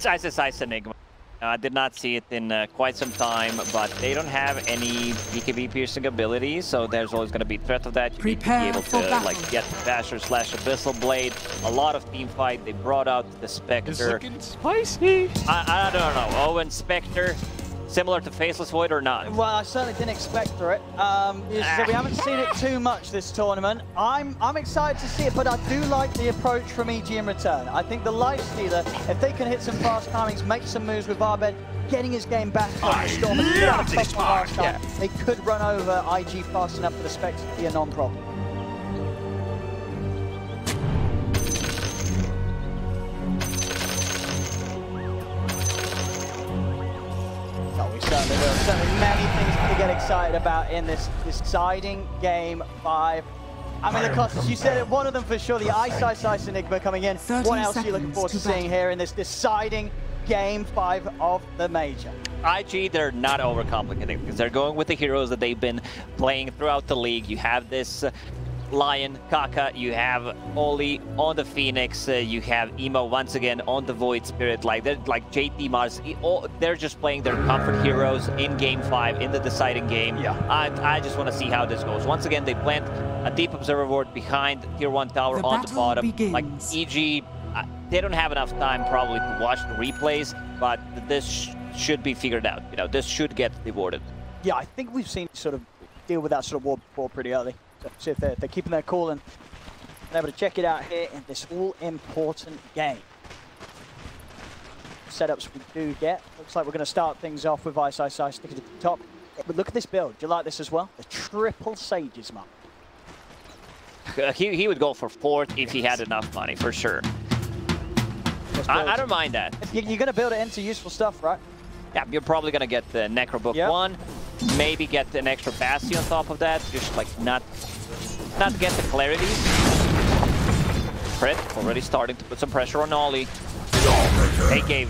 It's Ice Enigma. I did not see it in quite some time, but they don't have any BKB piercing abilities, so there's always going to be threat of that. You need to be able to like get Basher / Abyssal Blade. A lot of team fight. They brought out the Spectre. It's looking spicy. I don't know. Owen Spectre, similar to Faceless Void or not? Well, I certainly didn't expect for it. So we haven't seen it too much this tournament. I'm excited to see it, but I do like the approach from EG in return. I think the Lifestealer, if they can hit some fast timings, make some moves with Arbed, getting his game back on the Storm, and last time, they could run over IG fast enough for the Spectre to be a non-problem. Certainly will. Certainly many things to get excited about in this deciding Game 5. I mean, the Costas, you said it, one of them for sure, the Ice Enigma coming in. What else are you looking forward to seeing here in this deciding Game 5 of the Major? IG, they're not overcomplicating because they're going with the heroes that they've been playing throughout the league. You have this Lion, Kaka, you have Oli on the Phoenix, you have Emo once again on the Void Spirit, like they're like JT Mars, they're just playing their comfort heroes in Game 5, in the deciding game. Yeah. I just want to see how this goes. Once again, they plant a deep observer ward behind Tier 1 tower on the bottom. Begins. Like EG, they don't have enough time probably to watch the replays, but this should be figured out. You know, this should get rewarded. Yeah, I think we've seen sort of deal with that sort of ward before pretty early. So see if they're keeping their cool and able to check it out here in this all-important game. Setups we do get. Looks like we're going to start things off with Ice sticking to the top. But look at this build. Do you like this as well? The triple Sages, man. He would go for 4th if he had enough money, for sure. I don't mind that. You're going to build it into useful stuff, right? Yeah, you're probably going to get the Necro Book 1. Maybe get an extra Bastion on top of that, just like not get the clarity. Fred already starting to put some pressure on Ollie. They gave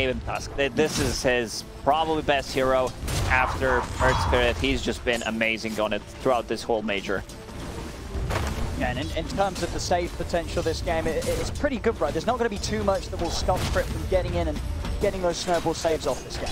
him Tusk. This is his probably best hero after Earth Spirit. He's just been amazing on it throughout this whole major. Yeah, and in terms of the save potential this game, it's pretty good, right? There's not going to be too much that will stop Fred from getting in and getting those snowball saves off this game.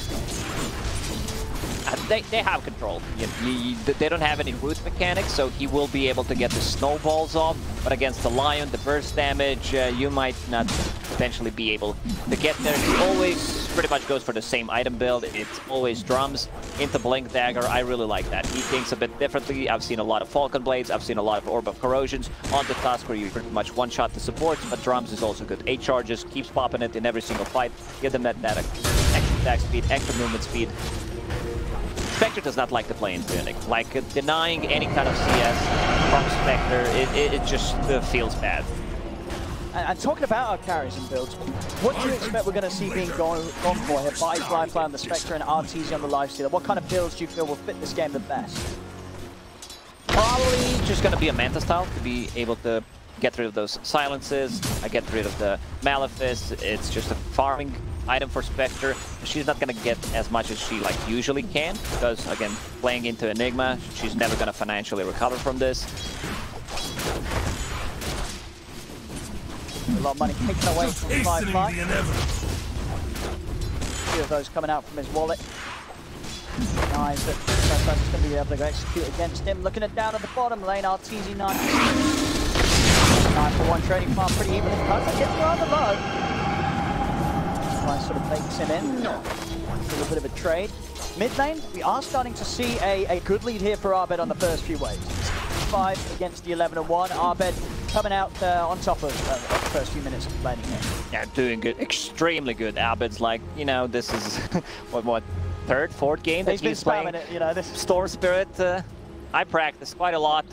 They have control. They don't have any root mechanics, so he will be able to get the snowballs off. But against the Lion, the burst damage, you might not potentially be able to get there. He always pretty much goes for the same item build. It's always drums into Blink Dagger. I really like that. He thinks a bit differently. I've seen a lot of Falcon Blades. I've seen a lot of Orb of Corrosions on the Tusk where you pretty much one-shot the supports, but drums is also good. 8 charges, keeps popping it in every single fight. Give them that extra attack speed, extra movement speed. Spectre does not like to play in Tunic. Like, denying any kind of CS from Spectre, it just feels bad. And talking about our carries and builds, what do you expect we're going to see being gone for here by Flyfly on the Spectre and RTZ on the Lifestealer? What kind of builds do you feel will fit this game the best? Probably just going to be a Manta style to be able to get rid of those silences, get rid of the Malefice. It's just a farming item for Spectre. She's not going to get as much as she like usually can, because again, playing into Enigma, she's never going to financially recover from this. A lot of money taken away from Flyfly. A few of those coming out from his wallet. Nice, but Flyfly's going to be able to go execute against him. Looking at down at the bottom lane, RTZ 9. 9 for 1 trading farm, pretty even. Gets rather low. Sort of bakes him in. A little bit of a trade. Mid lane, we are starting to see a good lead here for Arbed on the first few waves. 5 against the 11 and 1. Arbed coming out on top of the first few minutes of laning here. Yeah, doing good, extremely good. Arbed's like, you know, this is what 3rd, 4th game that he's playing. It, you know, this Storm Spirit. I practice quite a lot.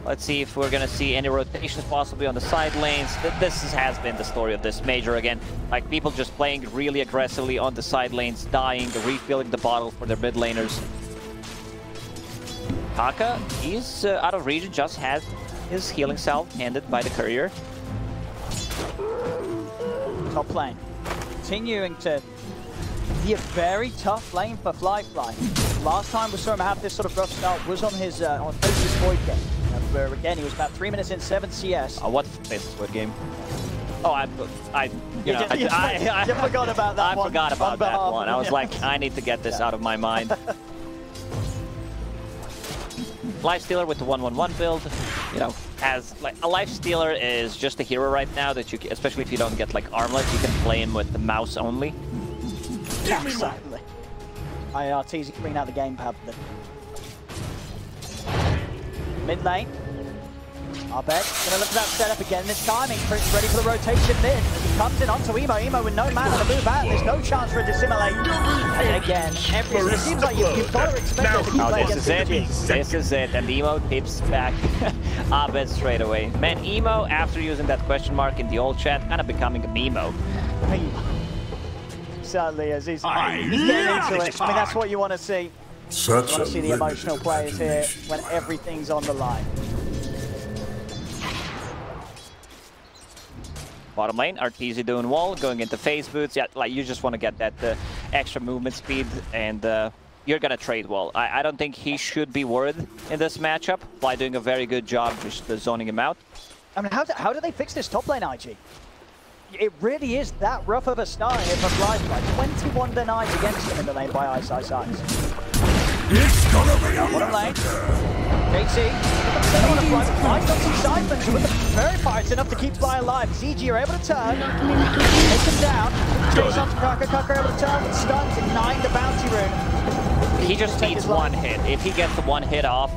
Let's see if we're going to see any rotations possibly on the side lanes. This has been the story of this major again. Like, people just playing really aggressively on the side lanes, dying, refilling the bottle for their mid laners. Kaka, he's out of region, just had his healing salve handed by the courier. Top lane. Continuing to be a very tough lane for Flyfly. Last time we saw him have this sort of rough start was on his Faceless Void game. Where again he was about 3 minutes in, 7 CS. What Faceless Void game? Oh, you forgot about that one. I forgot about that one. I was like, I need to get this out of my mind. Lifestealer with the 1-1-1 build, you know, as like a Lifestealer is just a hero right now that you, especially if you don't get like armlet, you can play him with the mouse only. Yeah, exactly. IRT's bringing out the gamepad. Mid lane. Abed gonna look for that setup again this time. He's ready for the rotation mid. He comes in onto Emo. Emo with no mana to move out. There's no chance for a dissimilate. And again, it seems like you've got to expect it to keep playing against PG. This is it. And Emo tips back Abed straight away. Man, Emo, after using that question mark in the old chat, kind of becoming a Memo. Certainly is. He's getting into it. I mean, that's what you want to see. You want to see the emotional players here when everything's on the line. Bottom lane, Arteezy doing wall, going into phase boots. Yeah, like you just want to get that extra movement speed, and you're gonna trade wall. I don't think he should be worried in this matchup by doing a very good job just zoning him out. I mean, how do they fix this top lane, IG? It really is that rough of a start here from Lifestealer. 21 denies against him in the lane by Ice. It's gonna be a bottom lane. JT, nice on some sidemen with the very pirates enough to keep Fly alive. ZG are able to turn, take him down. Chase onto Kaka, Kaka able to turn with stuns, igniting the bounty rune. He just needs one hit. If he gets the one hit off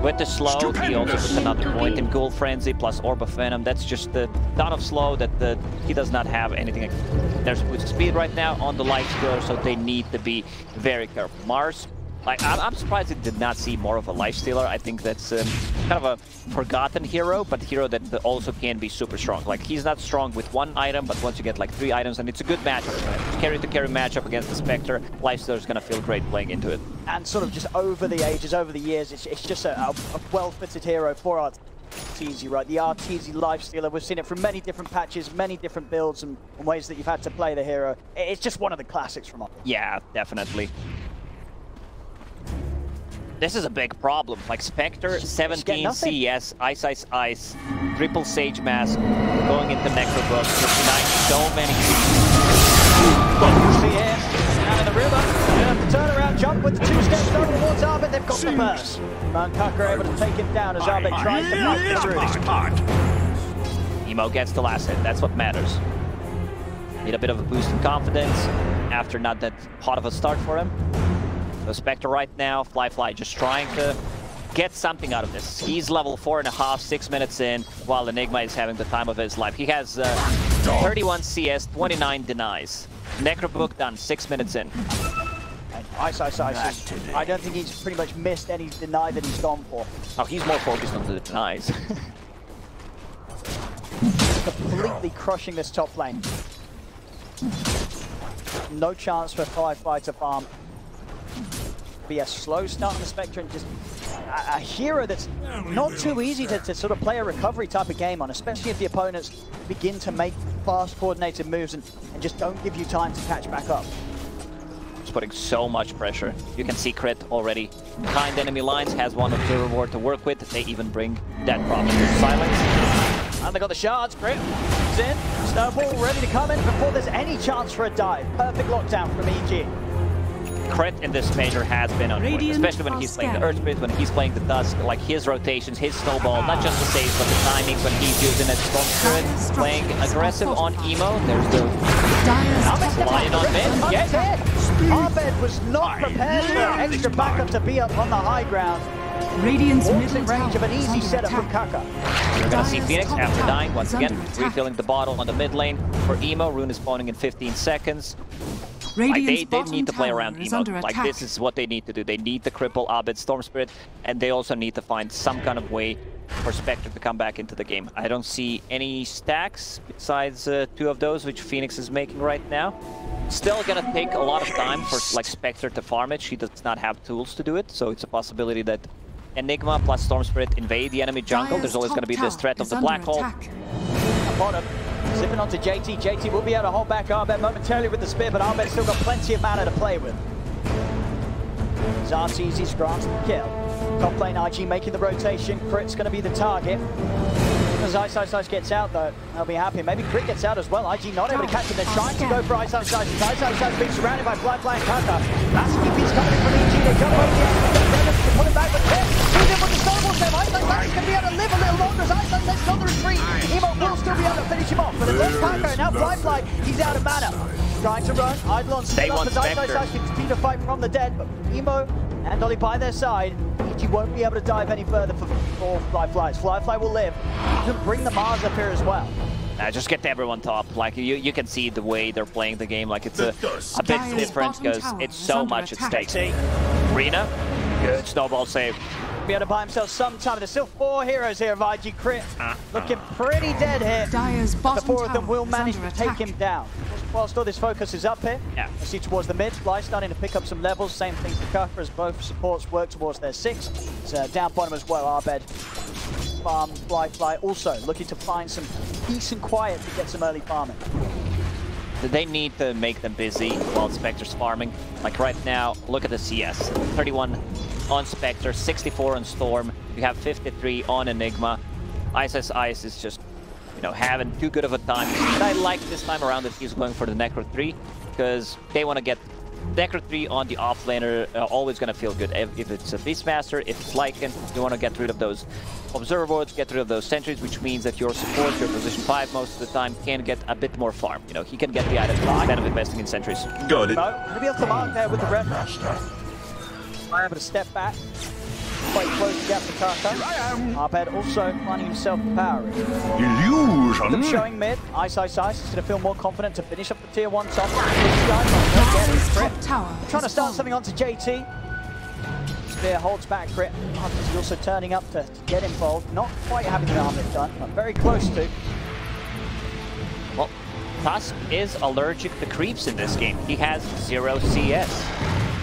with the slow, he also puts another point in Ghoul Frenzy plus Orb of Venom. That's just the ton of slow that he does not have anything. There's boost speed right now on the Lifestealer, so they need to be very careful. Mars, like, I'm surprised it did not see more of a Lifestealer. I think that's kind of a forgotten hero, but hero that also can be super strong. Like, he's not strong with one item, but once you get like 3 items, and it's a good matchup. Carry-to-carry matchup against the Spectre, Lifestealer is going to feel great playing into it. And sort of just over the ages, over the years, it's just a well-fitted hero for Arteezy, right? The Arteezy Lifestealer, we've seen it from many different patches, many different builds and ways that you've had to play the hero. It's just one of the classics from Arteezy. Yeah, definitely. This is a big problem. Like Spectre, 17 CS, Ice, triple Sage Mask, going into Necrobook, 59, so many. See here, down in the river, they have to turn around, jump with the 2 steps over towards Arbet, they've got the burst. Kaka are able to take him down as Arbet tries to fight the route. Emo gets the last hit, that's what matters. Need a bit of a boost in confidence after not that hot of a start for him. So Spectre right now, Fly just trying to get something out of this. He's level 4.5, 6 minutes in, while Enigma is having the time of his life. He has 31 CS, 29 denies. Necrobook done, 6 minutes in. And Ice. I don't think he's pretty much missed any deny that he's gone for. Oh, he's more focused on the denies. Completely crushing this top lane. No chance for Fly to farm. Be a slow start on the Spectre and just a hero that's not too easy to sort of play a recovery type of game on, especially if the opponents begin to make fast coordinated moves and just don't give you time to catch back up. It's putting so much pressure. You can see Crit already behind enemy lines, has one of the reward to work with. They even bring that problem to silence. And they got the shards. Crit is in. Snowball ready to come in before there's any chance for a dive. Perfect lockdown from EG. Crit in this major has been on point, especially when he's playing the Earth Spirit, when he's playing the Dusk, like his rotations, his snowball, not just the saves, but the timings when he's using it. Storm Spirit playing aggressive on Emo. There's the Lion on mid. Yes, Arbet was not prepared for extra backup to be up on the high ground. Radiant's in range of an easy setup from Kaka. We're gonna see Phoenix after dying once again, refilling the bottle on the mid lane for Emo. Rune is spawning in 15 seconds. Like they need to play around Emo. Like this is what they need to do. They need to cripple Abed Storm Spirit, and they also need to find some kind of way for Spectre to come back into the game. I don't see any stacks besides 2 of those, which Phoenix is making right now. Still gonna take a lot of time for like Spectre to farm it. She does not have tools to do it, so it's a possibility that Enigma plus Storm Spirit invade the enemy jungle. There's always gonna be this threat of the black hole. Bottom. Zipping onto JT. JT will be able to hold back Arbet momentarily with the spear, but Arbet's still got plenty of mana to play with. Arteezy's grants the kill. Top lane IG making the rotation. Crit's going to be the target. as Ice gets out, though, they'll be happy. Maybe Crit gets out as well. IG not able to catch him. They're trying to go for Ice. Ice being surrounded by Fly and Kaka. Massive EP's coming in from EG. They jump over the edge. They put him back with Crit. Who's in with the snowball save? Ice is going to be able to live a little longer as Ice is on the retreat. Emo will still be able to finish him off. But it's Kaka, and now Fly, he's out of mana. Trying to run. Eidolon still up as Ice can continue to fight from the dead. But Emo and Dolly by their side. EG won't be able to dive any further for Fly. Fly will live. You can bring the Mars up here as well. Just get everyone top. Like you can see the way they're playing the game. Like it's a bit different because it's so much at stake. Rena, good snowball save. Be able to buy himself some time. There's still 4 heroes here of IG Crit. Looking pretty dead here. The 4 of them will manage to take him down. Whilst all this focus is up here, I see towards the mid. Fly starting to pick up some levels. Same thing for Kaka as both supports work towards their 6. It's down bottom as well. Arbed, farm, Fly also looking to find some peace and quiet to get some early farming. They need to make them busy while Spectre's farming. Like right now, look at the CS. 31 on Spectre, 64 on Storm. You have 53 on Enigma. Ice is just, you know, having too good of a time. And I like this time around that he's going for the Necro 3 because they want to get Necro 3 on the offlaner. Always going to feel good. If it's a Beastmaster, if it's Lycan, you want to get rid of those Observer Boards, get rid of those sentries, which means that your support, your position 5 most of the time, can get a bit more farm. You know, he can get the items instead of investing in sentries. Got it. Gonna be off the mark there with the ref. I'm able to step back. Quite close to gap for Kaka. Arbed also finding himself power. Illusion. Showing mid. Ice is going to feel more confident to finish up the tier 1 top. Trying to start something onto JT. Spear holds back Crit. He's also turning up to get involved. Not quite having the armlet done, but very close to. Well, Tusk is allergic to creeps in this game. He has 0 CS.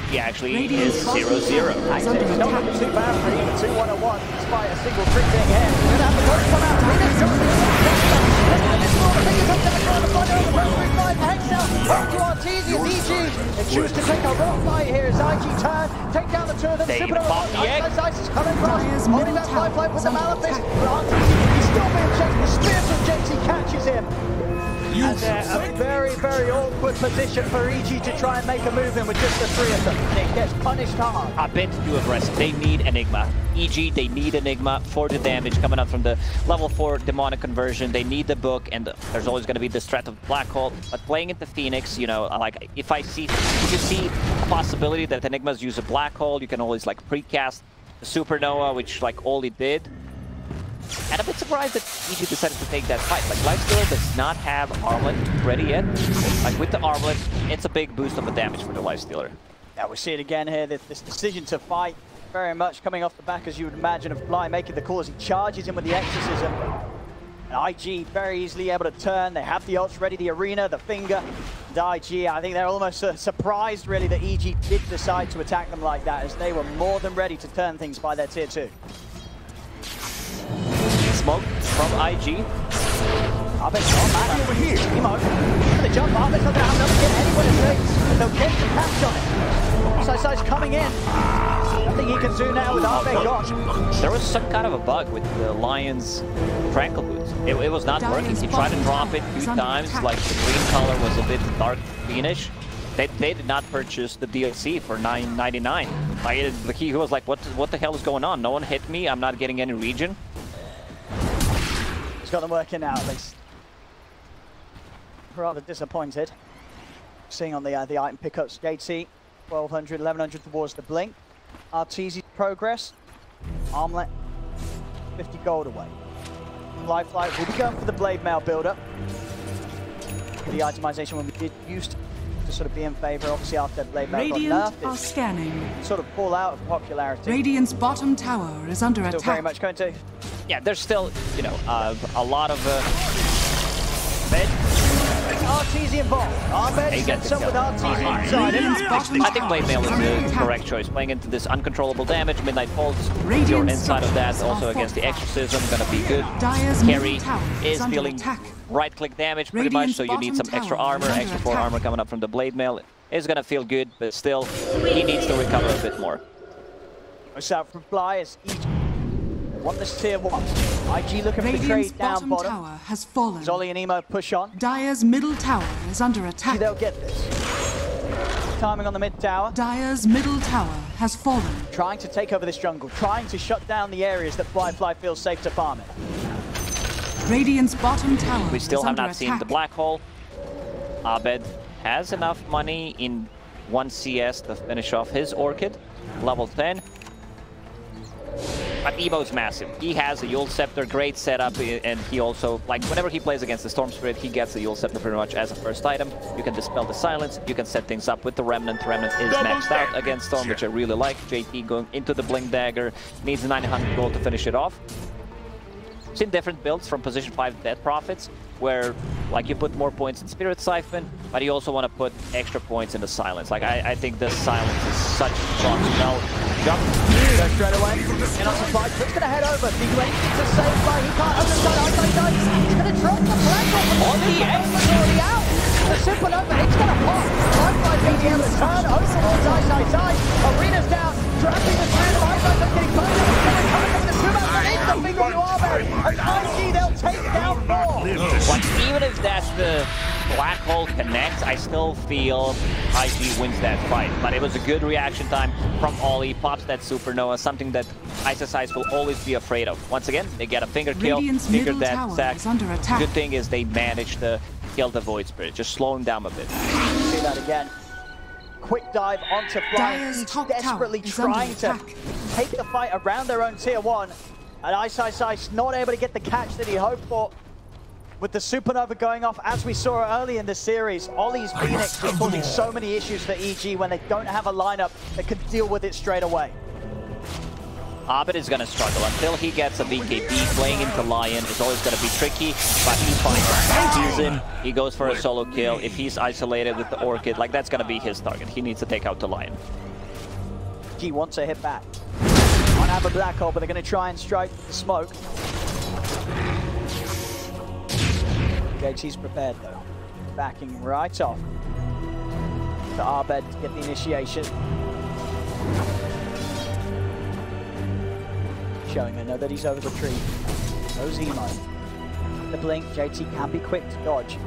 He actually is 0-0. Actually, it's not looking too bad for him. 2-1-1 despite a single crit being hit. We're going to have the goal come out. Rena's got they choose to take a rock fight here as IG turn, take down the 2 of them. They pop the egg. Ice is coming across, holding that lifeline with the Malefice. He's still being chased. The spear from JT catches him. And a very, very awkward position for EG to try and make a move in with just the 3 of them. And it gets punished hard. A bit too aggressive. They need Enigma. EG, they need Enigma for the damage coming up from the level 4 demonic conversion. They need the book, and there's always going to be this threat of black hole. But playing into Phoenix, you know, like if you see a possibility that Enigmas use a black hole, you can always like precast the Supernova, which like Oli did. And I'm a bit surprised that EG decided to take that fight. Like, Lifestealer does not have Armlet ready yet. Like, with the Armlet, it's a big boost of the damage for the Lifestealer. Yeah, we see it again here. This decision to fight very much coming off the back, as you would imagine, of Fly making the call as he charges in with the Exorcism. And IG very easily able to turn. They have the ults ready, the Arena, the Finger. And IG, I think they're almost surprised, really, that EG did decide to attack them like that, as they were more than ready to turn things by their tier 2. Smoke from IG. Arbed's not back over here. Emo, the jump. Arbed's not going to have enough to get anywhere to face. They'll get the catch on it. Side's coming in. Nothing he can do now with Arbed gone. There was some kind of a bug with the Lion's Tranquil Boots. It was not working. He tried to drop it 2 times. Like, the green color was a bit dark greenish. They did not purchase the DLC for $9.99. He was like, what the hell is going on? No one hit me. I'm not getting any region. He's got them working out, at least. Rather disappointed. Seeing on the item pickups, JT, 1200, 1100 towards the Blink. Arteezy's progress. Armlet, 50 gold away. Lifeline will be going for the Blade Mail build-up. The itemization when we did used to sort of be in favor, obviously after Blade Mail got nerfed. Are scanning. Sort of fall out of popularity. Radiant's bottom tower is under attack. Still very much going to... Yeah, there's still, you know, a lot of mid. Arteezy involved. Arbed sets up with Arteezy inside him. I think Blade Mail is the correct choice. Playing into this uncontrollable damage, Midnight Pulse, you're inside of that, also against the Exorcism, gonna be good. Carry is dealing right-click damage pretty much, so you need some extra armor, extra 4 armor coming up from the Blade Mail. It's gonna feel good, but still, he needs to recover a bit more. Watch out for Fly as EG Want this tier 1. IG looking for the Radiant's trade down bottom bottom. tower has fallen. Zolly and Emo push on. Dire's middle tower is under See, attack. they'll get this. Timing on the mid tower. Dire's middle tower has fallen. Trying to take over this jungle. Trying to shut down the areas that Fly feels safe to farm it. Radiant's bottom tower We still is have under not seen the black hole. Abed has enough money in 1 CS to finish off his Orchid. Level 10. But Emo's massive. He has a Yule Scepter, great setup, and he also, like, whenever he plays against the Storm Spirit, he gets the Yule Scepter pretty much as a first item. You can dispel the silence, you can set things up with the Remnant. Remnant is maxed out against Storm, which I really like. JT going into the Blink Dagger, needs 900 gold to finish it off. Seen different builds from position 5 Death Prophets, where like you put more points in Spirit Siphon, but you also want to put extra points in the Silence. Like I think the Silence is such a strong spell. Jump. Go straight away. In on supply. Quick's going to head over. Big way to save by. He can't understand. He's going to drop the flag on the edge. Already out. The Supernova. It's going to pop. Fly being able to turn over towards Ice. Arena's down. Dragging the train of Ice. Getting closer. He's going to come from the Supernova. It's the finger you are there. And IG, they'll take down 4. Like, even if that's the black hole connects, I still feel IG wins that fight. But it was a good reaction time from Ollie, pops that Supernova, something that ISIS will always be afraid of. Once again, they get a finger kill, figure that sack. Good thing is they managed to kill the Void Spirit, just slow him down a bit. See that again. Quick dive onto Fly, desperately trying to take the fight around their own tier 1. And Ice not able to get the catch that he hoped for. With the Supernova going off, as we saw early in the series, Ollie's Phoenix is causing so many issues for EG when they don't have a lineup that can deal with it straight away. Abed is going to struggle until he gets a BKB. Playing into Lion is always going to be tricky, but he finds him. He goes for a solo kill. If he's isolated with the Orchid, like that's going to be his target. He needs to take out the Lion. G wants a hit back. On have a black hole, but they're going to try and strike with the smoke. JT's prepared though. Backing right off to Abed to get the initiation. Showing her that he's over the tree. Goes Emo. The blink, JT can be quick to dodge.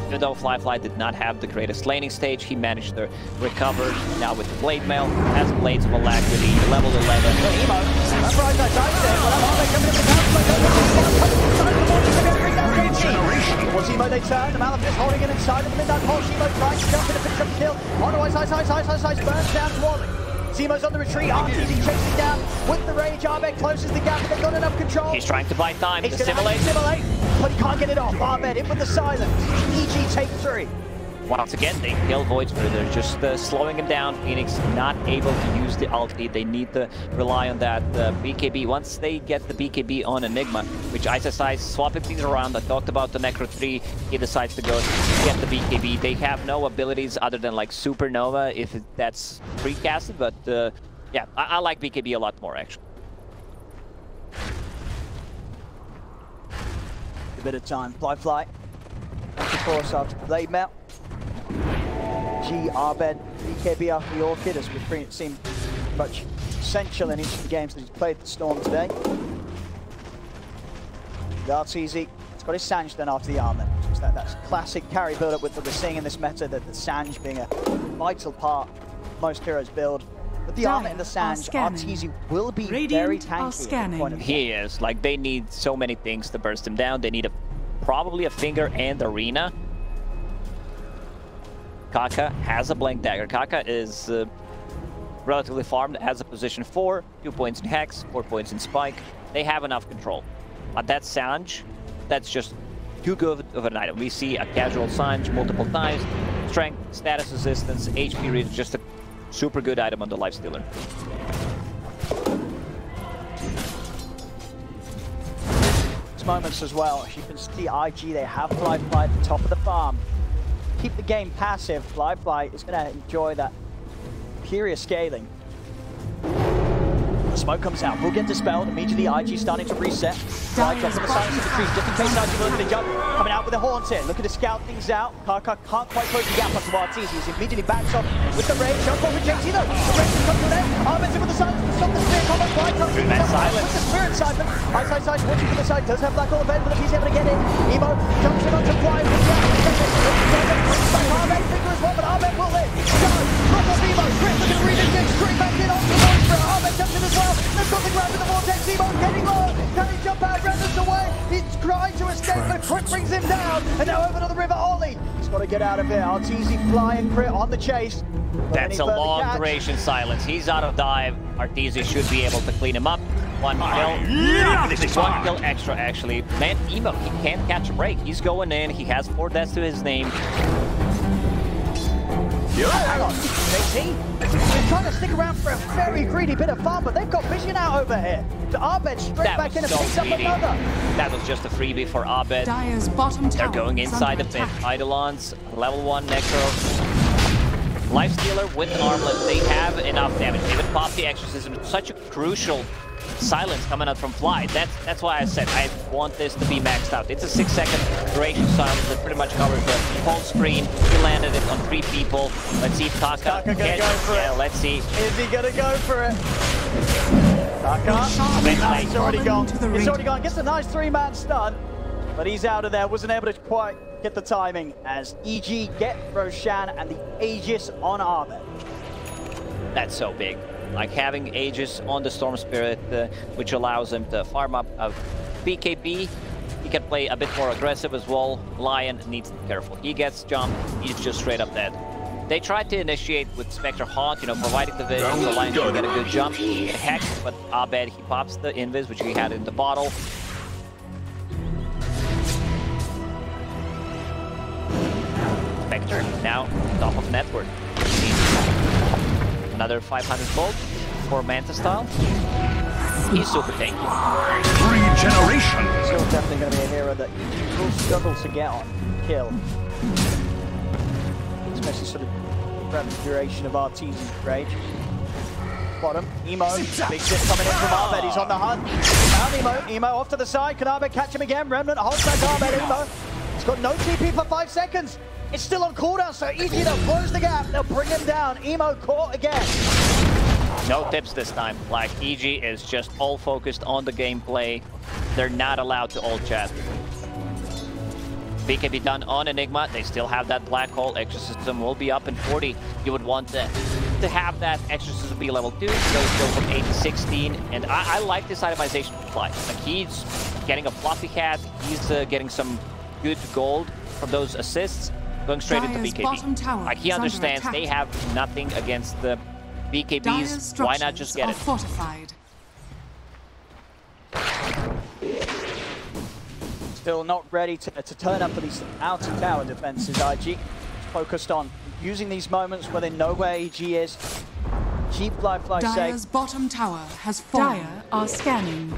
Even though Fly did not have the greatest laning stage, he managed to recover. Now with the Blade Mail, has Blades of Alacrity, level 11. Emo, that's right, that's was Emo they turn, the Malefist holding it inside of the midnight pulse. Emo trying to jump in to finish up the kill. Otherwise, Ice burns down to Wally. Zemo's on the retreat, RTD chasing down with the rage. Abed closes the gap, but they've got enough control. He's trying to buy time to simulate, but he can't get it off. Abed in with the silence. EG take 3. Once again, they kill Void Spirit. They're just slowing him down. Phoenix not able to use the ulti. They need to rely on that BKB. Once they get the BKB on Enigma, which ISIS swapping things around. I talked about the Necro 3. He decides to go get the BKB. They have no abilities other than like Supernova, if that's pre-casted. But yeah, I like BKB a lot more, actually. A bit of time. Fly. Of course, after the Blade Mail. G, Abed, BKB after the Orchid, as we've seen much essential in each of the games that he's played the Storm today. That's easy. It's got his Sanj then after the Armor. That's classic carry build-up with what we're seeing in this meta, that the Sanj being a vital part of most heroes' build. With the Armor and the Sanj, Arteezy will be very tanky at the point of the game. He is. Like, they need so many things to burst him down. They need probably a Finger and Arena. Kaka has a Blank Dagger. Kaka is relatively farmed, has a position 4, 2 points in Hex, 4 points in Spike. They have enough control. But that Sanj, that's just too good of an item. We see a casual Sanj multiple times. Strength, status resistance, HP reach, just a super good item on the Lifestealer. These moments as well, as you can see IG, they have Fly at the top of the farm. Keep the game passive. Fly is going to enjoy that superior scaling. Smoke comes out, will get dispelled. Immediately, IG starting to reset. Right, drops on the silence of the trees, just in case IG will look at the jump. Coming out with the horns here, looking to scout things out. Kaka can't quite close the gap onto Arteezy. He's immediately backs off with the rage. Jump over JT though. The rage has come to an end. Arben's in with the silence to stop the spear combat. Right, up with the spirit siphon. Ice watching for the side, does have Black Hole available if he's able to get in. Emo jumps in onto Flying with the Arben finger as well, but Arben will live. Look off Emo, Chris looking to re-engage straight back in onto the monster. Arben jumps in as well. There's something around in the vortex. Emo getting low. Can he jump out? Render's away. He's trying to escape, but Crit brings him down. And now over to the river Ollie. He's got to get out of here. Arteezy flying, Crit on the chase. That's a long duration silence. He's out of dive. Arteezy should be able to clean him up. One kill extra actually. Man, Emo, he can't catch a break. He's going in. He has 4 deaths to his name. Hang on, JT. They're trying to stick around for a very greedy bit of fun, but they've got vision out over here. The Abed straight back in and picks up another. That was just a freebie for Abed. Dire's bottom tower. They're going inside the pit. Eidolons, level 1 Necro. Lifestealer with Armlet, they have enough damage. Even pop the Exorcism. It's such a crucial silence coming out from Fly. That's why I said I want this to be maxed out. It's a 6-second duration silence that pretty much covers the whole screen. He landed it on 3 people. Let's see if Kaka gonna go for it. Let's see. Is he gonna go for it? Kaka, he's already gone. He's already gone. Gets a nice 3-man stun, but he's out of there. Wasn't able to quite get the timing as EG get Roshan and the Aegis on Arben. That's so big. Like having Aegis on the Storm Spirit, which allows him to farm up a BKB. He can play a bit more aggressive as well. Lion needs to be careful. He gets jumped, he's just straight up dead. They tried to initiate with Spectre Haunt, you know, providing the vision so Lion can get a good jump. He hacks, but Abed, he pops the invis, which he had in the bottle. Spectre now top of net worth. Another 500 gold for Manta style. He's super tanky. Regeneration! Still definitely going to be a hero that will struggle to get on kill. Especially sort of the duration of Arteezy's rage. Bottom, Emo, big zip coming in from Abed, he's on the hunt. Found Emo off to the side, can Abed catch him again? Remnant holds back Abed, Emo. He's got no TP for 5 seconds. It's still on cooldown, so EG, they'll close the gap, they'll bring him down. Emo caught again. No tips this time. Like, EG is just all focused on the gameplay. They're not allowed to ult chat. BKB done on Enigma. They still have that black hole. Exorcism will be up in 40. You would want to have that Exorcism be level 2. So go from 8 to 16. And I like this itemization of Fly. Like, he's getting a fluffy hat. He's getting some good gold from those assists. Going straight into BKB. Like, he understands they have nothing against the BKBs. Why not just get it? Fortified. Still not ready to turn up for these outer tower defenses, IG. Focused on using these moments where they know where EG is. Keep Fly safe. Dire's bottom tower has fallen. Dire are scanning.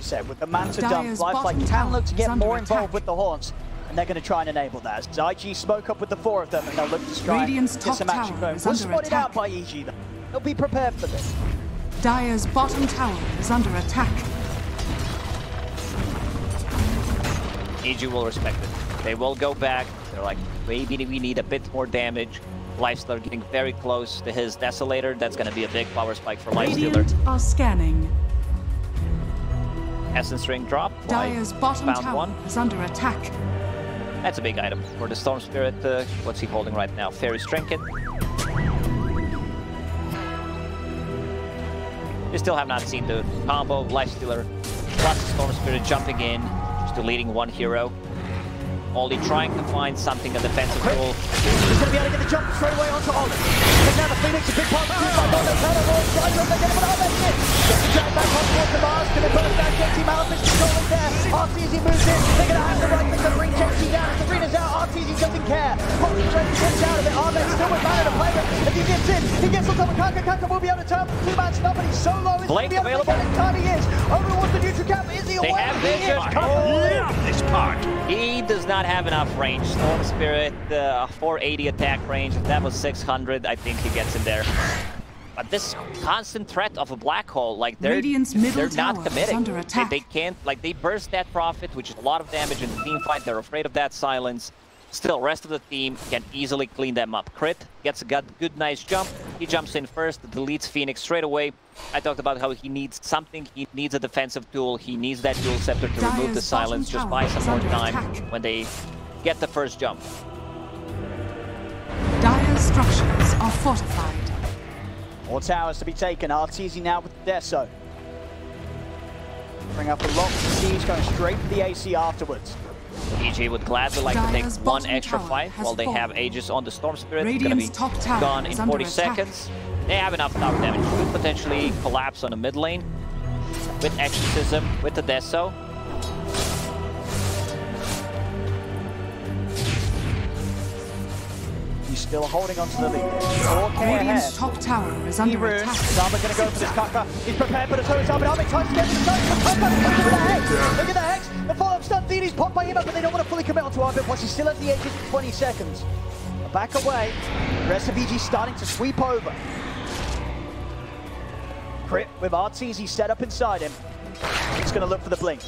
Said with the Manta dump, Fly can look to get more involved with the Haunts. And they're going to try and enable that. As IG smoke up with the 4 of them, and they'll look to try and get some action going. Was spotted out by EG, though. They'll be prepared for this. Dire's bottom tower is under attack. EG will respect it. They will go back. They're like, maybe we need a bit more damage. Lifestealer getting very close to his Desolator. That's going to be a big power spike for Lifestealer. Radiant are scanning. Essence Ring drop. Dire's bottom tower is under attack. That's a big item for the Storm Spirit. What's he holding right now? Fairy's Trinket. We still have not seen the combo of Lifestealer plus the Storm Spirit jumping in, just deleting one hero. Ollie trying to find something, a defensive goal. He's going to be able to get the jump straight away onto Ollie. But now the Phoenix, a big part of the team, by Dota2, trying to get him an Arben hit. Gets the drag back on towards the Mars, going to burst down JT, Malefice controlling there. Arteezy moves in, they're going to have the right thing to bring JT down. As Serena's out, Arteezy doesn't care. Fox's ready to get out of it, Arben still with mana to play with. If he gets in, he gets on top of Kaka. Kaka will be able to turn 2-man stun, but he's so low, he's going to be able to get it. Time he is. Over towards the neutral cap, is he away? They have vision. This part. He does not have enough range. Storm Spirit, 480 attack range. If that was 600, I think he gets in there. But this constant threat of a black hole, like they're not committing. Under attack. They can't, like they burst that Prophet, which is a lot of damage in the team fight. They're afraid of that silence. Still, rest of the team can easily clean them up. Crit gets a good, nice jump. He jumps in first, deletes Phoenix straight away. I talked about how he needs something. He needs a defensive tool. He needs that dual scepter to remove the silence. Just buy some more time when they get the first jump. Dire structures are fortified. More towers to be taken. Arteezy now with Deso. Bring up a lot of siege, going straight for the AC afterwards. EG would gladly like to take one extra fight while they have Aegis on the Storm Spirit. It's going to be gone in 40 seconds. They have enough tower damage. Could potentially collapse on the mid lane with Exorcism, with the Deso. He's still holding on to the lead. 4K Radiant's top tower is under attack. Zama going to go for this kaka. He's prepared for the turret. Zama tries to get to the turret. Look at the hex. Look at the hex. The follow-up stun feed is popped by him, but they don't want to fully commit onto Arbit once he's still at the edge of 20 seconds. Back away. The rest of EG starting to sweep over. Crit with Arteezy set up inside him. He's going to look for the blink.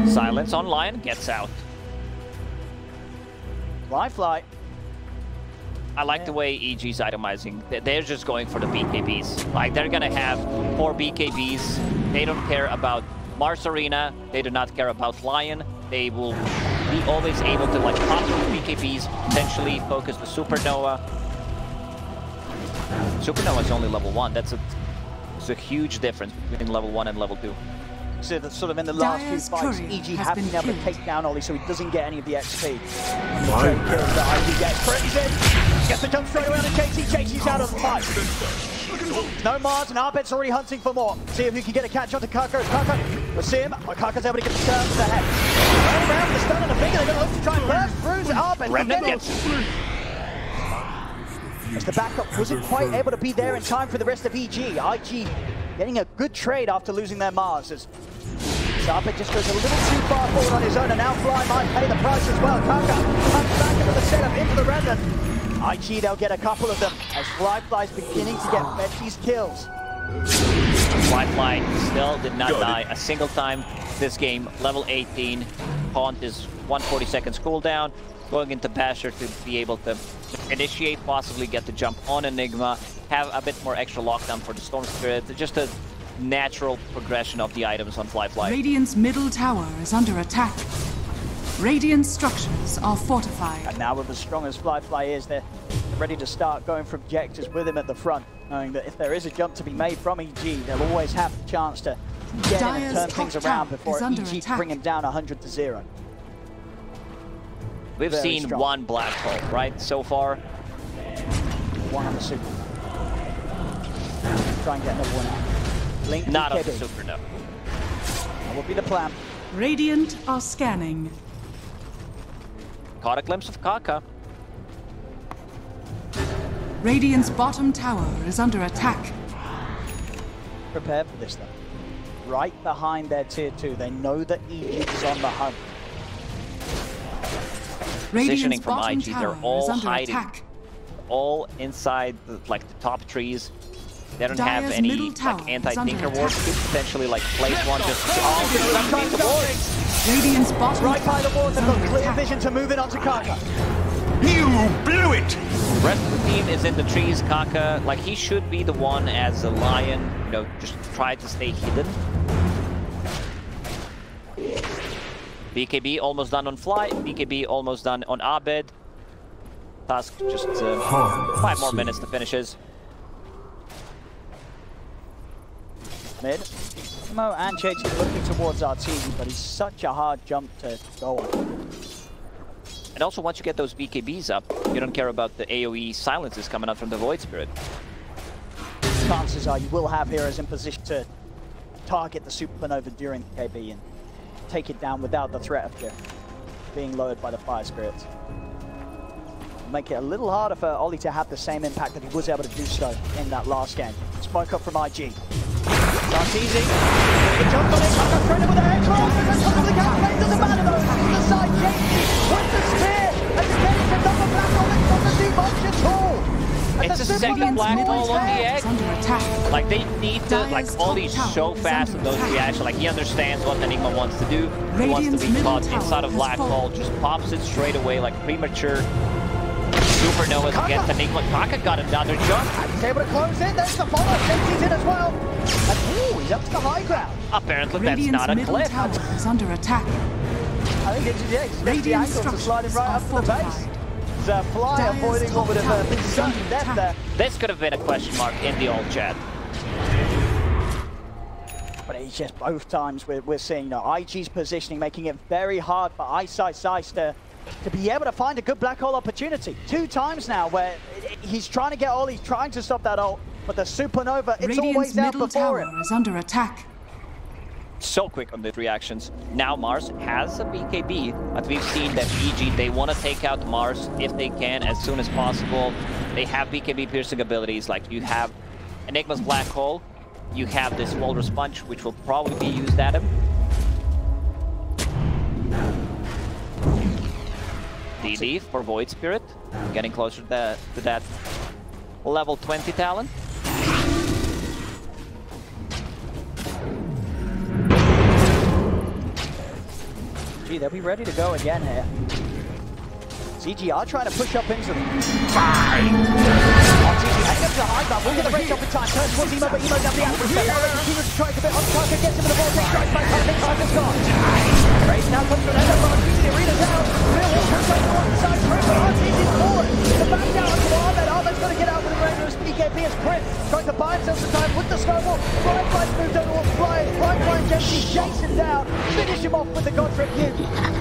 Silence on Lion gets out. Lifeline. I like the way EG's itemizing. They're just going for the BKBs. Like, they're gonna have 4 BKBs. They don't care about Mars Arena. They do not care about Lion. They will be always able to, like, pop those BKBs, potentially focus the Supernova. Supernova is only level 1. That's a huge difference between level 1 and level 2. So that sort of in the last few fights, EG have been able to take down Ollie so he doesn't get any of the XP. Kills that IG gets. He's in. Gets the jump straight away on the JT. JT's out of the fight. No Mars, and Arbet's already hunting for more. See if he can get a catch onto Kaka. Kaka, we'll see him. Kaka's able to get the turn to the head. Right around the stun and the finger. They're going to look to try and burst through Arbet. Remnant gets as the backup wasn't quite able to be there in time for the rest of EG. IG getting a good trade after losing their Mars. As Arbet just goes a little too far forward on his own, and now Fly might pay the price as well. Kaka comes back into the setup, into the Remnant. IG, they'll get a couple of them as Fly's beginning to get fed these kills. Fly still did not die a single time this game. Level 18. Haunt is 140 seconds cooldown. Going into Basher to be able to initiate, possibly get the jump on Enigma, have a bit more extra lockdown for the Storm Spirit. Just a natural progression of the items on Fly. Radiant's middle tower is under attack. Radiant structures are fortified. And now with as strong as Fly is, they're ready to start going for objectives with him at the front, knowing that if there is a jump to be made from EG, they'll always have the chance to get in and turn things around before EG bring him down 100-0. We've seen strong. One black hole, right, so far? One on the super. Try and get another one out. Link not on the super, no. That will be the plan. Radiant are scanning. Caught a glimpse of Kaka. Radiant's bottom tower is under attack. Prepare for this though. Right behind their tier 2, they know that EG is on the hunt. Positioning from IG, they're all hiding, all inside the, like the top trees. They don't have any like anti-tinker wards. Could potentially like place one just underneath the boards. Radiant's bottom right by the boards, they've got clear vision to move it onto Kaka. You blew it! The rest of the team is in the trees. Kaka, like he should be the one as a Lion, you know, just try to stay hidden. BKB almost done on Fly, BKB almost done on Abed. Task just 5 more minutes to finishes. Mid. Mo and JT looking towards Arteezy, but he's such a hard jump to go on. And also once you get those BKBs up, you don't care about the AoE silences coming out from the Void Spirit. Chances are you will have heroes in position to target the Supernova during the KB and take it down without the threat of being lowered by the Fire Spirits. Make it a little harder for Ollie to have the same impact that he was able to do so in that last game. Smoke up from IG. That's easy. He jumped on it, Kaka threatened with a head cross, and the top of the campaign doesn't matter though. To the side, JT with the spear. And again, it's another black hole. It's not the new much at all. And It's a second black hole on the egg. Under attack. Like they need to, like Ollie's so fast in those reactions. Like he understands what Enigma wants to do. He wants to be caught inside of black hole, just pops it straight away like premature. Supernovas against Enigma. Kaka got another jump. And he's able to close in. There's the follow. He's in as well. And ooh, he's up to the high ground. Apparently Radiant's that's not a middle cliff. tower is under attack. I think it's the Radiant angle to slide him right up to the base. fortified. Fly Dire's avoiding what would have been top sudden tower is death under there. attack. This could have been a question mark in the old chat. But it's just both times we're seeing, you know, IG's positioning, making it very hard for Ice to be able to find a good black hole opportunity. 2 times now where he's trying to get Ollie, trying to stop that ult, but the supernova, it's always Radiant's out middle before tower him. is under attack. So quick on the reactions. Now Mars has a BKB, but we've seen that EG, they want to take out Mars if they can as soon as possible. They have BKB piercing abilities, like you have Enigma's black hole, you have this Walrus Punch, which will probably be used at him. DD for Void Spirit, getting closer to that level 20 talent. Gee, they'll be ready to go again here. CG are trying to push up into them. Fine. RTG hang up to the high ground, we'll get the break up in time. Turns towards Emo, but Emo down the atmosphere. Now ready to strike a bit on Kaka, gets him in the vortex, strikes by Kaka, Kaka's gone. Race now comes to an end of RTG, the arena's out. Real Wolf comes over on the side, through, but RTG's forward. The back down to Ahmed, Ahmed's going to get out with the Raiders. BKB is Crit, trying to buy himself some time with the snowball. Fly's moved over towards Fly gently chase him down, finish him off with the Godric Cube.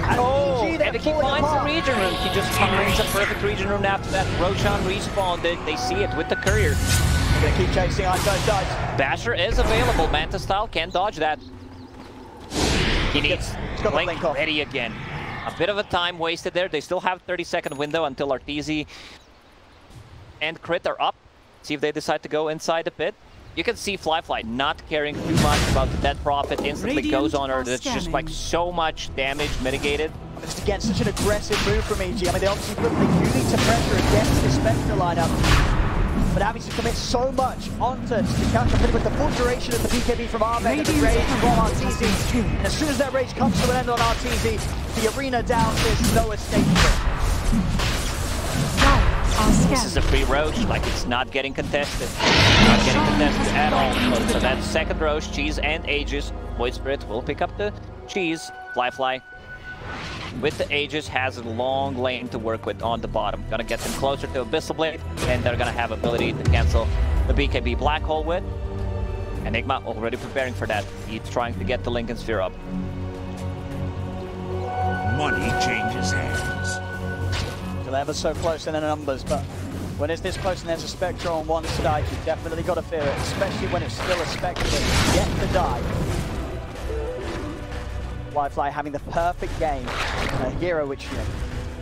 And RTG, And he finds the region room. He just finds a perfect region room after that. Roshan respawned it. They see it with the courier. They're going to keep chasing Ice. Basher is available. Manta style can dodge that. He needs got the Blink blink off. ready again. A bit of a time wasted there. They still have 30-second window until Arteezy and Crit are up. See if they decide to go inside the pit. You can see Fly not caring too much about the dead prophet. Instantly Radiant goes on her. are That's just scanning. like so much damage mitigated. Just again, such an aggressive move from EG. I mean, they obviously put the unit to pressure against the Spectre lineup. But having to commit so much onto Kaka with the full duration of the BKB from Ahmed and the rage from RTZ. And as soon as that rage comes to an end on RTZ, the arena down, there's no escape This is a free Roach, like it's not getting contested. Not getting contested at all. So that's second Roach, Cheese and Aegis. Void Spirit will pick up the Cheese. Fly. With the Aegis has a long lane to work with on the bottom. Gonna get them closer to Abyssal Blade, and they're gonna have ability to cancel the BKB Black Hole with. Enigma already preparing for that. He's trying to get the Lincoln Sphere up. Money changes hands. Still ever so close in the numbers, but when it's this close and there's a Spectre on one side, you've definitely got to fear it, especially when it's still a Spectre that's yet to die. Fly having the perfect game, a hero which, you know,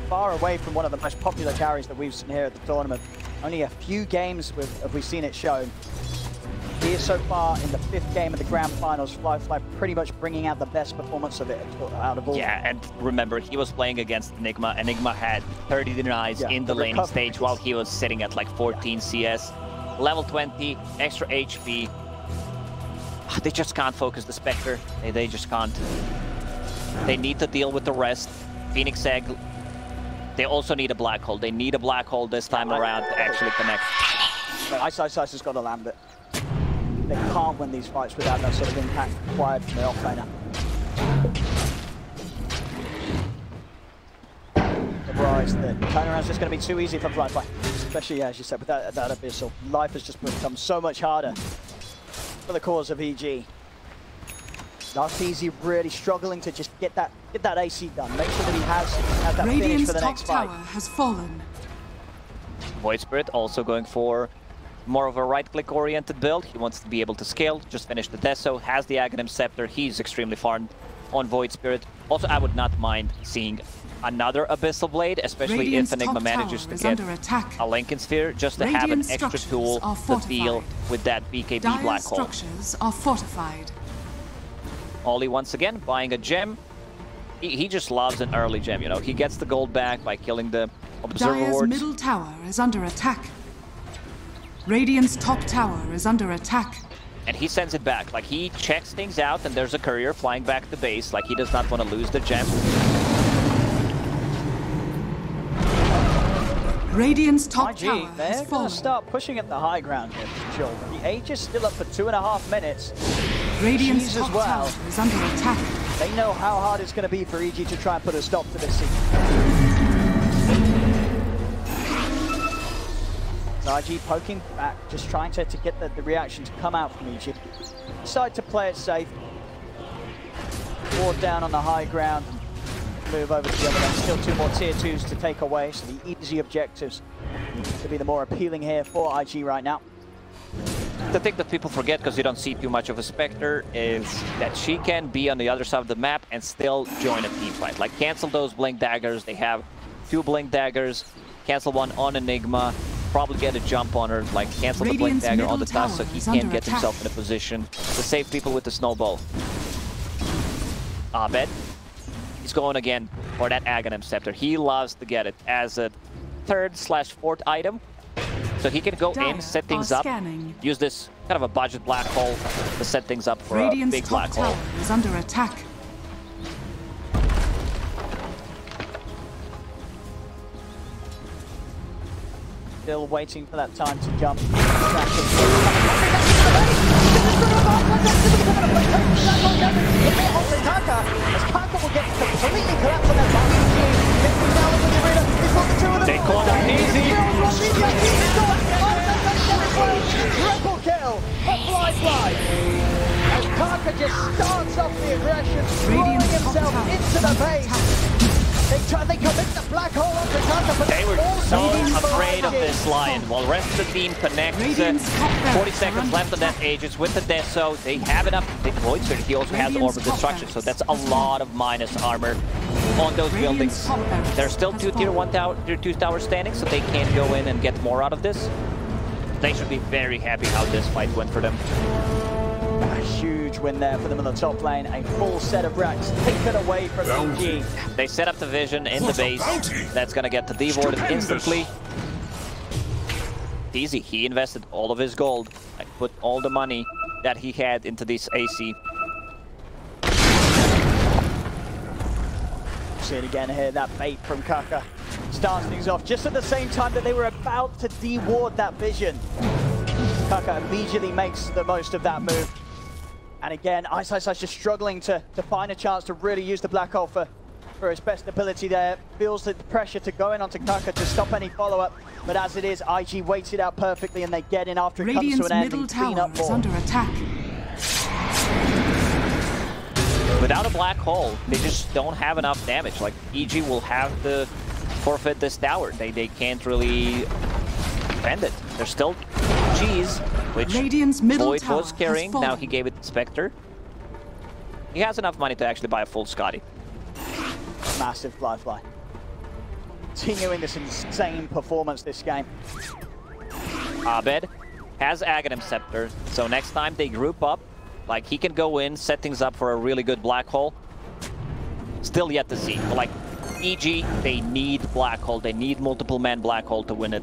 far away from one of the most popular carries that we've seen here at the tournament. Only a few games have we seen it shown. Here so far in the 5th game of the Grand Finals, Fly pretty much bringing out the best performance of it out of all. Yeah, and remember, he was playing against Enigma. Enigma had 30 denies in the laning stage while he was sitting at like 14 CS. Level 20, extra HP. They just can't focus the Spectre. They just can't. They need to deal with the rest. Phoenix Egg. They also need a black hole. They need a black hole this time around to actually connect. Ice has got to land it. They can't win these fights without that sort of impact required from the offlaner. The rise, the turnaround's just going to be too easy for Fly. Especially, as you said, with that Abyssal. Life has just become so much harder for the cause of EG. RTZ really struggling to just get that AC done. Make sure that he has that finish for the next fight. Radiant's top tower has fallen. Void Spirit also going for more of a right-click oriented build. He wants to be able to scale, just finish the Deso, has the Aghanim Scepter. He's extremely farmed on Void Spirit. Also, I would not mind seeing another Abyssal Blade, especially Radiant's if Enigma top manages tower to is get under attack. a Lincoln Sphere, just to have an Radiant extra structures tool are to deal fortified. with that BKB Dire Black Hole. structures are fortified. Ollie once again buying a gem. he just loves an early gem, you know. He gets the gold back by killing the observer Dire's wards. middle tower is under attack. Radiant's top tower is under attack. And he sends it back. Like, he checks things out, and there's a courier flying back to base. Like, he does not want to lose the gem. Radiant's top IG, tower they're has going fallen. to start pushing at the high ground here for sure. The Age is still up for 2.5 minutes. Radiant's Cheese as top well. tower is under attack. They know how hard it's going to be for EG to try and put a stop to this scene. So IG poking back, just trying to get the reaction to come out from EG. Decide to play it safe. Ward down on the high ground. Move over to the other end. Still 2 more tier 2s to take away, so the easy objectives to be the more appealing here for IG right now. The thing that people forget, because you don't see too much of a Spectre, is that she can be on the other side of the map and still join a team fight. Like, cancel those Blink Daggers. They have 2 Blink Daggers. Cancel one on Enigma. Probably get a jump on her. Like, cancel the Blink Dagger on the task so he can't get himself in a position to save people with the snowball. Abed. He's going again for that Aghanim Scepter. He loves to get it as a 3rd/4th item. So he can go in, set things up, use this kind of a budget black hole to set things up for a big black hole. Radiant's top tower is under attack. Still waiting for that time to jump. Kaka will get completely collapsed on that bomb. They caught him easy. Triple kill for Fly. As Kaka just starts off the aggression, throwing himself into the base. They commit the black hole onto Kaka, but they were so afraid of this Lion. While the rest of the team connects, 40 seconds left on that Aegis with the Deso. They have enough Void Spirit. He also has Orb of Destruction, so that's a lot of minus armor on those buildings. There's still 2 tier 1 tower, tier 2 towers standing, so they can go in and get more out of this. They should be very happy how this fight went for them. A huge win there for them in the top lane. A full set of racks taken away from EG. They set up the vision in the base. That's going to get the devoted instantly. Easy. He invested all of his gold. Like, put all the money that he had into this AC. See it again here, that bait from Kaka. Starts things off just at the same time that they were about to deward that vision. Kaka immediately makes the most of that move. And again, Ice just struggling to find a chance to really use the black hole for his best ability there. Feels the pressure to go in onto Kaka to stop any follow-up. But as it is, IG waits it out perfectly and they get in after it comes to an end and clean up more. Under attack. Without a black hole, they just don't have enough damage. Like, EG will have to forfeit this tower. They can't really defend it. They're still Cheese, which Void was carrying. Now he gave it to Spectre. He has enough money to actually buy a full Scotty. Massive fly. Continuing this insane performance this game. Abed has Aghanim Scepter, so next time they group up, like, he can go in, set things up for a really good black hole. Still yet to see. But like, EG, they need black hole. They need multiple man black hole to win it.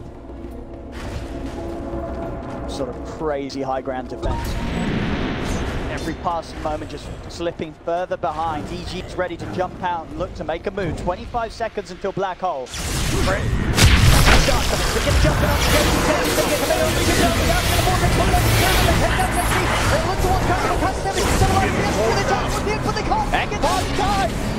Sort of crazy high ground defense. Every passing moment just slipping further behind. EG is ready to jump out and look to make a move. 25 seconds until black hole.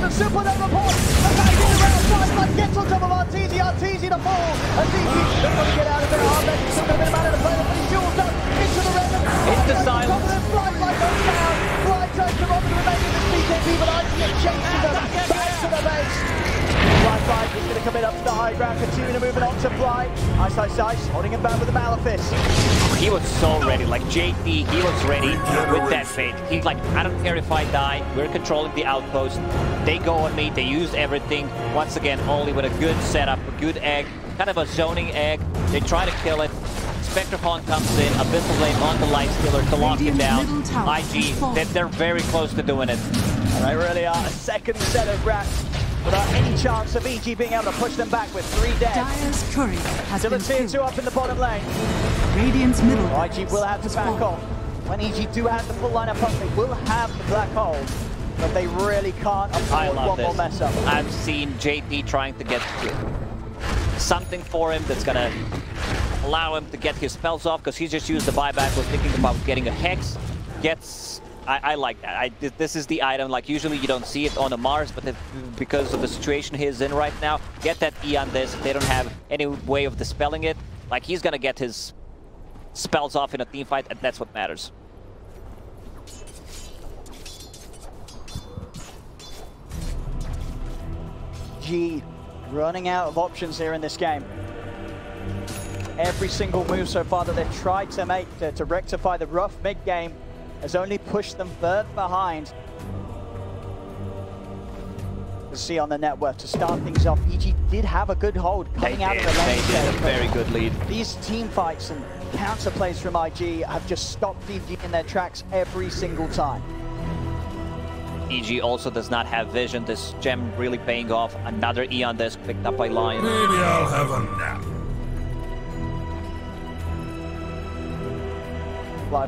The supernova port, the back in the round, but gets on top of Arteezy to fall. Arteezy doesn't want to get out of there. Ahmed is still going to be a man in the play, but he's jewels up into the red. Into silence. Fly goes down. Fly tries to rob the remaining of this BKB, but IGN chases them back to the base. Fly is going to come in up to the high ground, continue to move it on to Fly. Ice, holding him back with the Malefice. He was so ready, like JP, he was ready with that fate. He's like, I don't care if I die, we're controlling the outpost. They go on me, they use everything. Once again, only with a good setup, a good egg, kind of a zoning egg. They try to kill it. Spectre Pawn comes in, Abyssal Blade on the Lifestealer to lock him down. IG, they're very close to doing it. They really are. A second set of rats without any chance of EG being able to push them back with 3 dead. Dire's courier has Still a been tier killed. 2 up in the bottom lane. Radiant's middle IG will have to back off. When EG do have the full lineup up, they will have the black hole, but they really can't I afford love one more this. mess up. I've seen JP trying to get something for him that's gonna allow him to get his spells off, because he just used the buyback, was thinking about getting a hex. I like that. This is the item, like usually you don't see it on a Mars, but because of the situation he's in right now, get that E on this. If they don't have any way of dispelling it, like he's gonna get his spells off in a team fight, and that's what matters. G running out of options here in this game. Every single move so far that they've tried to make to rectify the rough mid-game has only pushed them further behind. To see on the net worth to start things off, EG did have a good hold coming out of the lane. They did a very good lead. These team fights and counter plays from IG have just stopped EG in their tracks every single time. EG also does not have vision. This gem really paying off. Another E on this, picked up by Lion. Maybe I'll have a nap.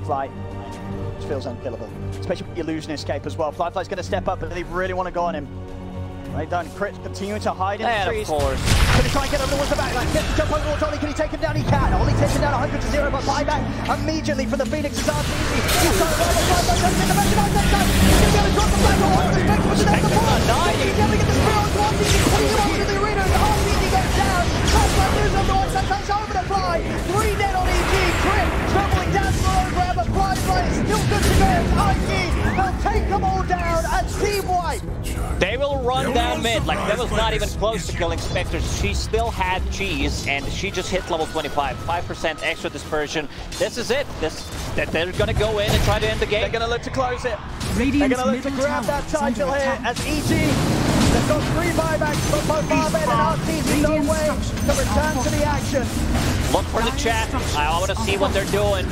Fly feels unkillable, especially with the illusion escape as well. Fly's going to step up, but they really want to go on him. They don't. Crit continuing to hide in the trees. Of course. Can he try and get over towards the back line? Gets the jump over towards Ollie. Can he take him down? He can. Ollie takes him down 100 to 0, but buyback immediately for the Phoenix is easy. He's trying to run the fly, in the back of that side. He's going to be able to drop the flag. Spectre's not dying. He's able to get the spill on one. He's putting him over to the arena. RCG goes down. Fly moves on the right side. Takes over the fly. 3 dead on EG. Crit traveling down to the low grab, but Fly is still good to go. IG will take them all down and team white. They will run down mid. Like, that was not even close to killing Spectre. She still had cheese, and she just hit level 25. 5% extra dispersion. This is it. They're gonna go in and try to end the game. They're gonna look to close it. Radiant's They're gonna look to grab that title here attack. as EG. They've got 3 buybacks from both Barbed and RTZ. No way to return to the action. Look for the chat. I want to see what they're doing.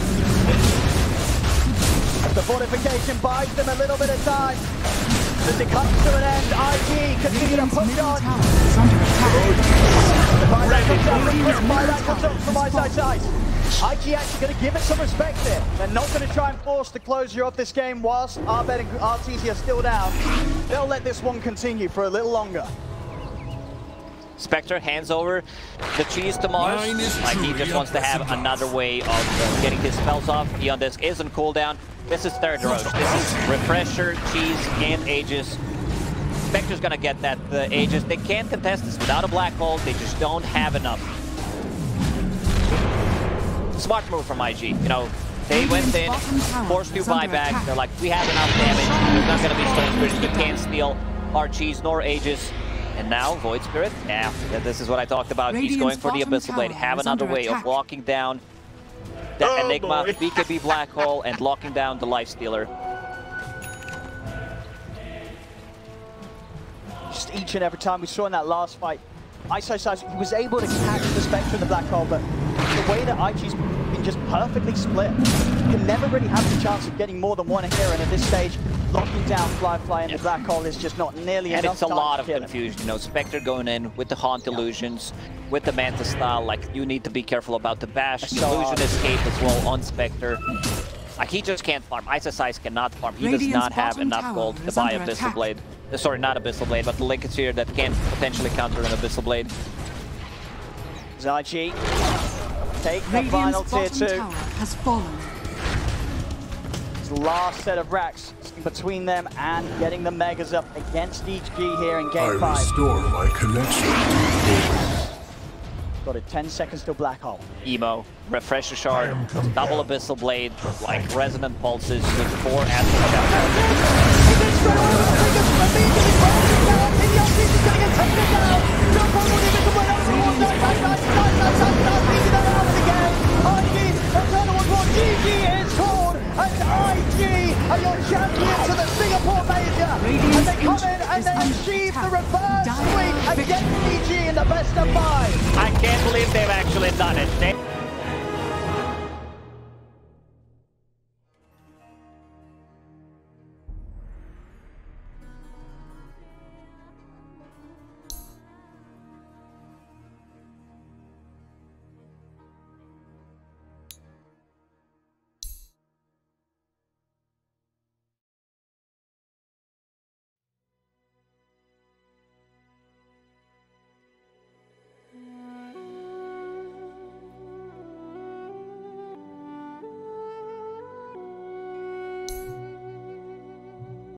The fortification buys them a little bit of time. As it comes to an end, IG continue to push on. Buyback comes up from my side. IG actually going to give it some respect here. They're not going to try and force the closure of this game whilst Arbed and RTZ are still down. They'll let this one continue for a little longer. Spectre hands over the cheese to Mars. Like, he just wants to have another way of getting his spells off. Beyond this is on cooldown. This is third roach. This is Refresher, Cheese, and Aegis. Spectre's gonna get that Aegis. They can't contest this without a black hole. They just don't have enough. Smart move from IG. You know, they went in, forced to buyback. They're like, we have enough damage. There's not gonna be Stone Bridge. We can't steal our Cheese nor Aegis. And now, Void Spirit, yeah, this is what I talked about. He's going for the Abyssal Blade. Have another way of locking down the Enigma, BKB Black Hole, and locking down the Lifestealer. Just each and every time we saw in that last fight, ISO, he was able to catch the Spectre in the Black Hole, but the way that IG's been just perfectly split, you can never really have the chance of getting more than one here, and at this stage, locking down Fly in the Black Hole is just not nearly enough. And it's a lot of time to confusion, you know, Spectre going in with the Haunt Illusions, with the Manta style, like, you need to be careful about the bash, the Illusion Escape as well on Spectre. Like, he just can't farm. Ice cannot farm. He does not have enough gold to buy Abyssal Blade. Sorry, not Abyssal Blade, but the Link is here that can potentially counter an Abyssal Blade. Zaichi take the final tier 2. Has fallen. His last set of racks between them and getting the Megas up against EG here in game 5. I restore my connection. Got it, 10 seconds till Black Hole. Emo, Refresher Shard, double Abyssal Blade, like Resonant Pulses with 4 Astral are your champions of the Singapore Major, and they come in and they achieve the reverse sweep against EG in the best of 5. I can't believe they've actually done it.